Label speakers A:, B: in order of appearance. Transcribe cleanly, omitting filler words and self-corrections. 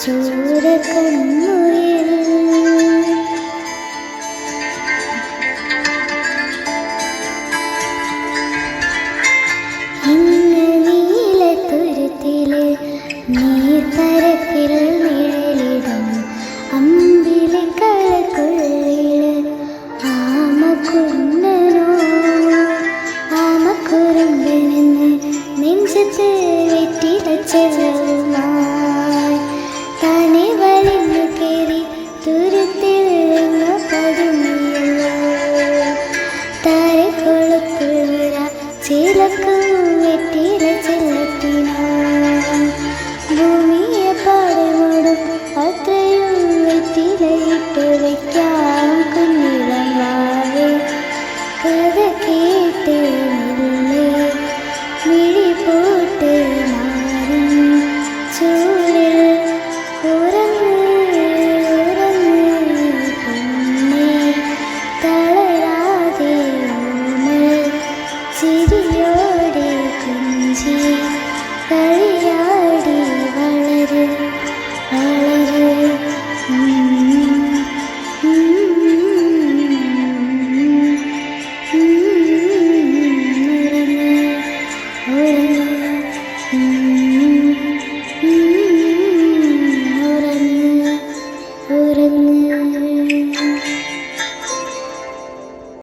A: ചോരക്കണ്ണുയിൽ ഇന്ന് നീലത്തുരുത്തില് നീർപ്പരപ്പിൽ നിഴലിടും അമ്പിളി കളക്കുള്ളില് ആമക്കുന്നനോ ആമക്കുറുമ്പനെന്ന് നെഞ്ചത്ത് വെറ്റിലച്ചെല്ലവുമായി താനെ വലിഞ്ഞു കയറി തുരുത്തിൽ പതുങ്ങിയല്ലോ താരക്കൊളുക്കുള്ള ചിലക്കും വെറ്റില ചെല്ലത്തിനോ ഭൂമിയെ പാടമോടും അത്രയും വെറ്റിലയിട്ട് വയ്ക്കാം കുഞ്ഞിളം വാവേ കഥ കേട്ട് മെല്ലെ മിഴി പോട്ട് മാറി ചൂരിൽ ഉറങ്ങ് ഉറങ്ങ് പിന്നെ തളരാതെ ഓമൽ ചിരിയോടെ കുഞ്ചി കളിയാ